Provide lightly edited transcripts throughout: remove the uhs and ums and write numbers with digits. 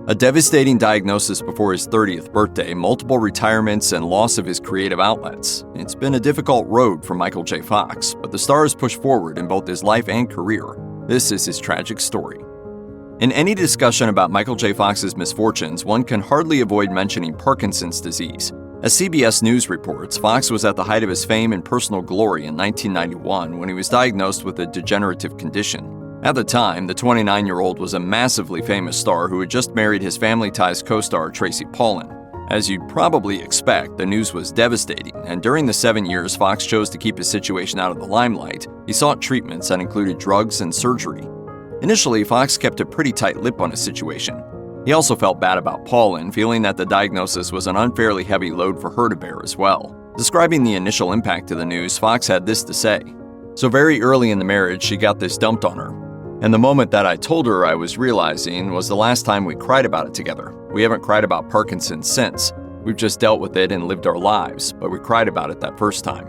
A devastating diagnosis before his 30th birthday, multiple retirements, and loss of his creative outlets. It's been a difficult road for Michael J. Fox, but the star has pushed forward in both his life and career. This is his tragic story. In any discussion about Michael J. Fox's misfortunes, one can hardly avoid mentioning Parkinson's disease. As CBS News reports, Fox was at the height of his fame and personal glory in 1991 when he was diagnosed with a degenerative condition. At the time, the 29-year-old was a massively famous star who had just married his Family Ties co-star Tracy Pollan. As you'd probably expect, the news was devastating, and during the 7 years Fox chose to keep his situation out of the limelight, he sought treatments that included drugs and surgery. Initially, Fox kept a pretty tight lip on his situation. He also felt bad about Pollan, feeling that the diagnosis was an unfairly heavy load for her to bear as well. Describing the initial impact of the news, Fox had this to say: "So very early in the marriage, she got this dumped on her. And the moment that I told her I was realizing was the last time we cried about it together. We haven't cried about Parkinson's since. We've just dealt with it and lived our lives, but we cried about it that first time."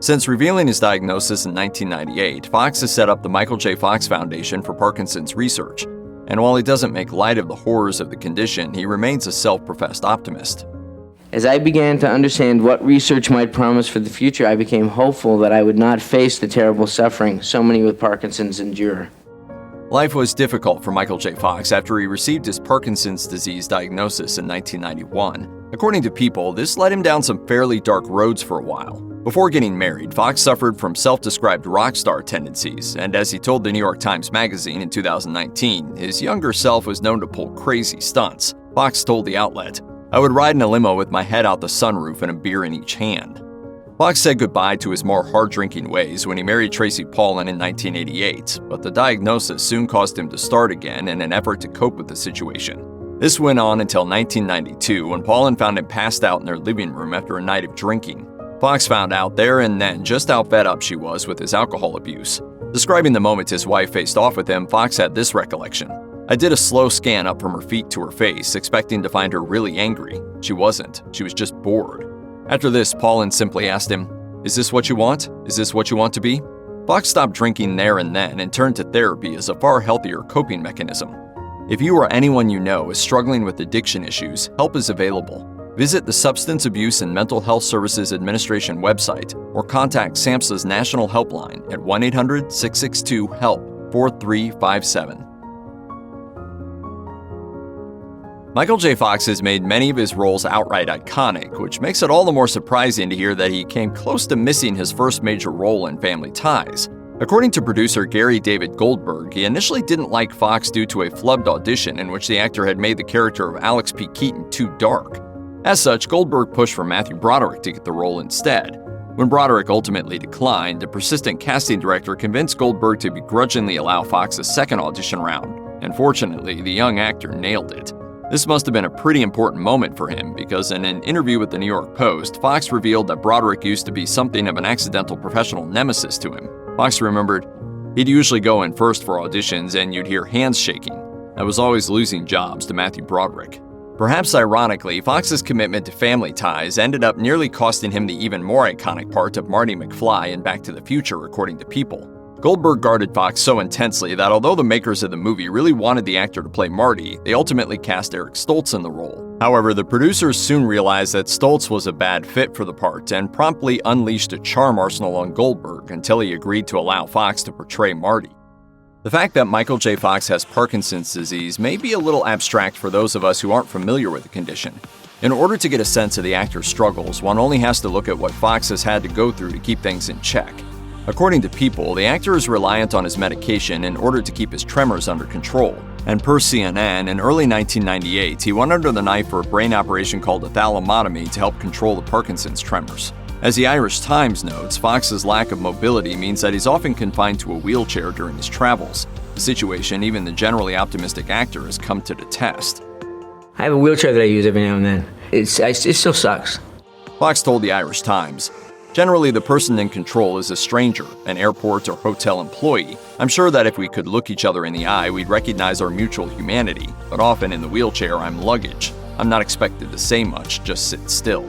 Since revealing his diagnosis in 1998, Fox has set up the Michael J. Fox Foundation for Parkinson's Research. And while he doesn't make light of the horrors of the condition, he remains a self-professed optimist. As I began to understand what research might promise for the future, I became hopeful that I would not face the terrible suffering so many with Parkinson's endure. Life was difficult for Michael J. Fox after he received his Parkinson's disease diagnosis in 1991. According to People, this led him down some fairly dark roads for a while. Before getting married, Fox suffered from self-described rock star tendencies, and as he told the New York Times Magazine in 2019, his younger self was known to pull crazy stunts. Fox told the outlet, "I would ride in a limo with my head out the sunroof and a beer in each hand." Fox said goodbye to his more hard-drinking ways when he married Tracy Pollan in 1988, but the diagnosis soon caused him to start again in an effort to cope with the situation. This went on until 1992, when Pollan found him passed out in their living room after a night of drinking. Fox found out there and then just how fed up she was with his alcohol abuse. Describing the moment his wife faced off with him, Fox had this recollection: "I did a slow scan up from her feet to her face, expecting to find her really angry. She wasn't. She was just bored." After this, Pollan simply asked him, "Is this what you want? Is this what you want to be?" Fox stopped drinking there and then and turned to therapy as a far healthier coping mechanism. If you or anyone you know is struggling with addiction issues, help is available. Visit the Substance Abuse and Mental Health Services Administration website or contact SAMHSA's National Helpline at 1-800-662-HELP-4357. Michael J. Fox has made many of his roles outright iconic, which makes it all the more surprising to hear that he came close to missing his first major role in Family Ties. According to producer Gary David Goldberg, he initially didn't like Fox due to a flubbed audition in which the actor had made the character of Alex P. Keaton too dark. As such, Goldberg pushed for Matthew Broderick to get the role instead. When Broderick ultimately declined, the persistent casting director convinced Goldberg to begrudgingly allow Fox a second audition round, and fortunately, the young actor nailed it. This must have been a pretty important moment for him because in an interview with the New York Post, Fox revealed that Broderick used to be something of an accidental professional nemesis to him. Fox remembered, "He'd usually go in first for auditions and you'd hear hands shaking. I was always losing jobs to Matthew Broderick." Perhaps ironically, Fox's commitment to Family Ties ended up nearly costing him the even more iconic part of Marty McFly in Back to the Future, according to People. Goldberg guarded Fox so intensely that although the makers of the movie really wanted the actor to play Marty, they ultimately cast Eric Stoltz in the role. However, the producers soon realized that Stoltz was a bad fit for the part and promptly unleashed a charm arsenal on Goldberg until he agreed to allow Fox to portray Marty. The fact that Michael J. Fox has Parkinson's disease may be a little abstract for those of us who aren't familiar with the condition. In order to get a sense of the actor's struggles, one only has to look at what Fox has had to go through to keep things in check. According to People, the actor is reliant on his medication in order to keep his tremors under control. And per CNN, in early 1998, he went under the knife for a brain operation called a thalamotomy to help control the Parkinson's tremors. As the Irish Times notes, Fox's lack of mobility means that he's often confined to a wheelchair during his travels, a situation even the generally optimistic actor has come to detest. I have a wheelchair that I use every now and then. It still sucks. Fox told the Irish Times, "Generally, the person in control is a stranger, an airport or hotel employee. I'm sure that if we could look each other in the eye, we'd recognize our mutual humanity, but often in the wheelchair, I'm luggage. I'm not expected to say much, just sit still."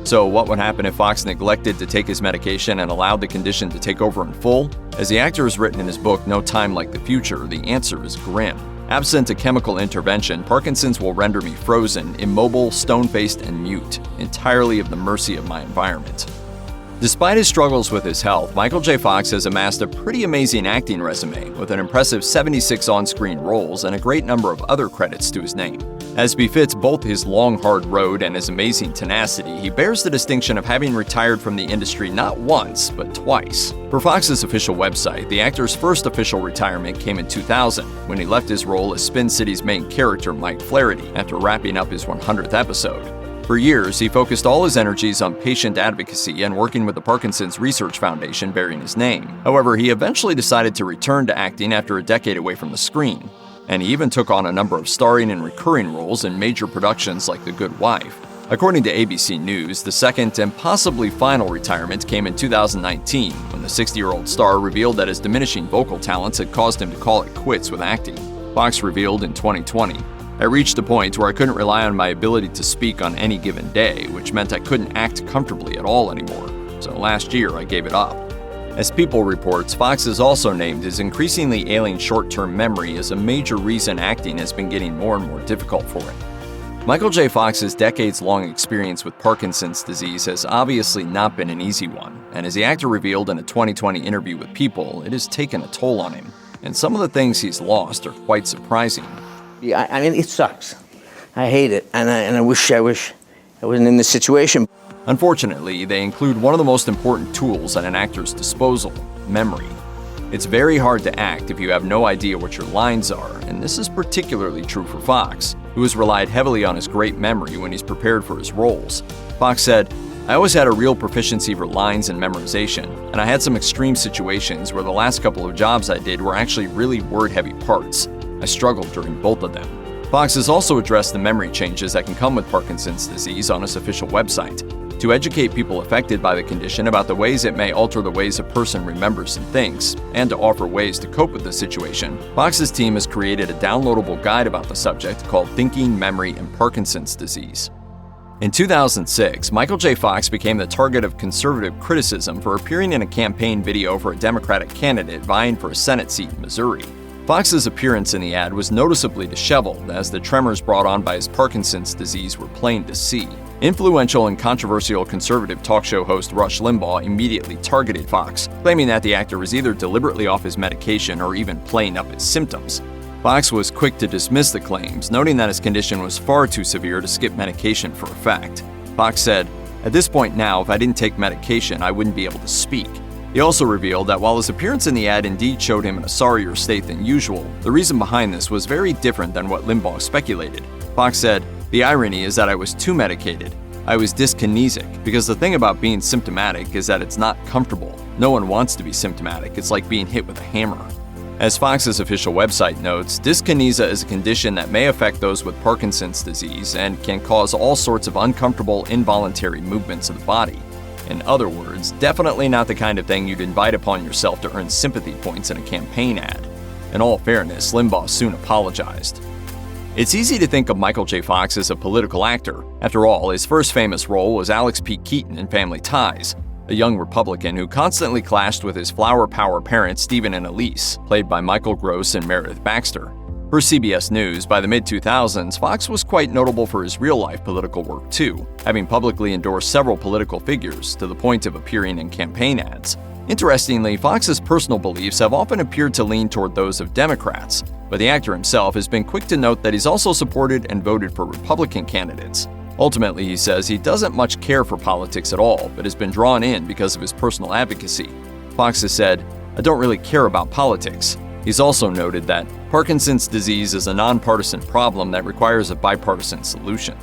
So what would happen if Fox neglected to take his medication and allowed the condition to take over in full? As the actor has written in his book No Time Like the Future, the answer is grim. Absent a chemical intervention, Parkinson's will render me frozen, immobile, stone-faced, and mute, entirely at the mercy of my environment. Despite his struggles with his health, Michael J. Fox has amassed a pretty amazing acting resume with an impressive 76 on-screen roles and a great number of other credits to his name. As befits both his long, hard road and his amazing tenacity, he bears the distinction of having retired from the industry not once, but twice. Per Fox's official website, the actor's first official retirement came in 2000, when he left his role as Spin City's main character, Mike Flaherty, after wrapping up his 100th episode. For years, he focused all his energies on patient advocacy and working with the Parkinson's Research Foundation bearing his name. However, he eventually decided to return to acting after a decade away from the screen, and he even took on a number of starring and recurring roles in major productions like The Good Wife. According to ABC News, the second and possibly final retirement came in 2019, when the 60-year-old star revealed that his diminishing vocal talents had caused him to call it quits with acting. Fox revealed in 2020, "I reached a point where I couldn't rely on my ability to speak on any given day, which meant I couldn't act comfortably at all anymore. So last year, I gave it up." As People reports, Fox has also named his increasingly ailing short-term memory as a major reason acting has been getting more and more difficult for him. Michael J. Fox's decades-long experience with Parkinson's disease has obviously not been an easy one, and as the actor revealed in a 2020 interview with People, it has taken a toll on him, and some of the things he's lost are quite surprising. Yeah, I mean, it sucks. I hate it, and I wish I wasn't in this situation. Unfortunately, they include one of the most important tools at an actor's disposal: memory. It's very hard to act if you have no idea what your lines are, and this is particularly true for Fox, who has relied heavily on his great memory when he's prepared for his roles. Fox said, "I always had a real proficiency for lines and memorization, and I had some extreme situations where the last couple of jobs I did were actually really word-heavy parts. I struggled during both of them." Fox has also addressed the memory changes that can come with Parkinson's disease on his official website, to educate people affected by the condition about the ways it may alter the ways a person remembers and thinks, and to offer ways to cope with the situation. Fox's team has created a downloadable guide about the subject called Thinking, Memory, and Parkinson's Disease. In 2006, Michael J. Fox became the target of conservative criticism for appearing in a campaign video for a Democratic candidate vying for a Senate seat in Missouri. Fox's appearance in the ad was noticeably disheveled, as the tremors brought on by his Parkinson's disease were plain to see. Influential and controversial conservative talk show host Rush Limbaugh immediately targeted Fox, claiming that the actor was either deliberately off his medication or even playing up his symptoms. Fox was quick to dismiss the claims, noting that his condition was far too severe to skip medication for a fact. Fox said, "At this point now, if I didn't take medication, I wouldn't be able to speak." He also revealed that while his appearance in the ad indeed showed him in a sorrier state than usual, the reason behind this was very different than what Limbaugh speculated. Fox said, "The irony is that I was too medicated. I was dyskinesic, because the thing about being symptomatic is that it's not comfortable. No one wants to be symptomatic. It's like being hit with a hammer." As Fox's official website notes, dyskinesia is a condition that may affect those with Parkinson's disease and can cause all sorts of uncomfortable, involuntary movements of the body. In other words, definitely not the kind of thing you'd invite upon yourself to earn sympathy points in a campaign ad. In all fairness, Limbaugh soon apologized. It's easy to think of Michael J. Fox as a political actor. After all, his first famous role was Alex P. Keaton in Family Ties, a young Republican who constantly clashed with his flower power parents Stephen and Elise, played by Michael Gross and Meredith Baxter. Per CBS News, by the mid-2000s, Fox was quite notable for his real-life political work too, having publicly endorsed several political figures to the point of appearing in campaign ads. Interestingly, Fox's personal beliefs have often appeared to lean toward those of Democrats, but the actor himself has been quick to note that he's also supported and voted for Republican candidates. Ultimately, he says he doesn't much care for politics at all, but has been drawn in because of his personal advocacy. Fox has said, "I don't really care about politics." He's also noted that Parkinson's disease is a nonpartisan problem that requires a bipartisan solution.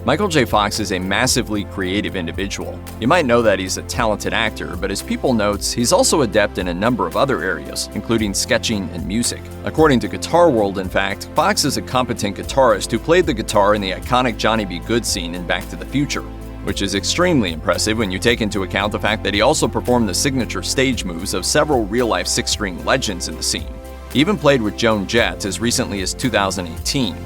Michael J. Fox is a massively creative individual. You might know that he's a talented actor, but as People notes, he's also adept in a number of other areas, including sketching and music. According to Guitar World, in fact, Fox is a competent guitarist who played the guitar in the iconic Johnny B. Good scene in Back to the Future, which is extremely impressive when you take into account the fact that he also performed the signature stage moves of several real-life six-string legends in the scene. He even played with Joan Jett as recently as 2018.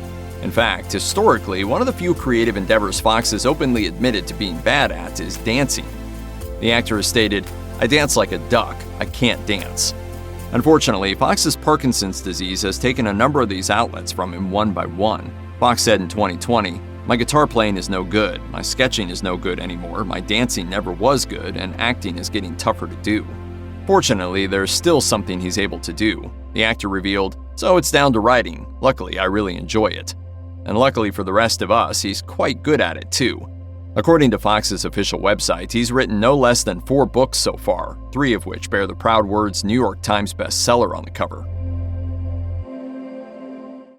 In fact, historically, one of the few creative endeavors Fox has openly admitted to being bad at is dancing. The actor has stated, "I dance like a duck, I can't dance." Unfortunately, Fox's Parkinson's disease has taken a number of these outlets from him one by one. Fox said in 2020, "My guitar playing is no good, my sketching is no good anymore, my dancing never was good, and acting is getting tougher to do." Fortunately, there's still something he's able to do. The actor revealed, "So it's down to writing. Luckily, I really enjoy it." And luckily for the rest of us, he's quite good at it too. According to Fox's official website, he's written no less than 4 books so far, 3 of which bear the proud words New York Times bestseller on the cover.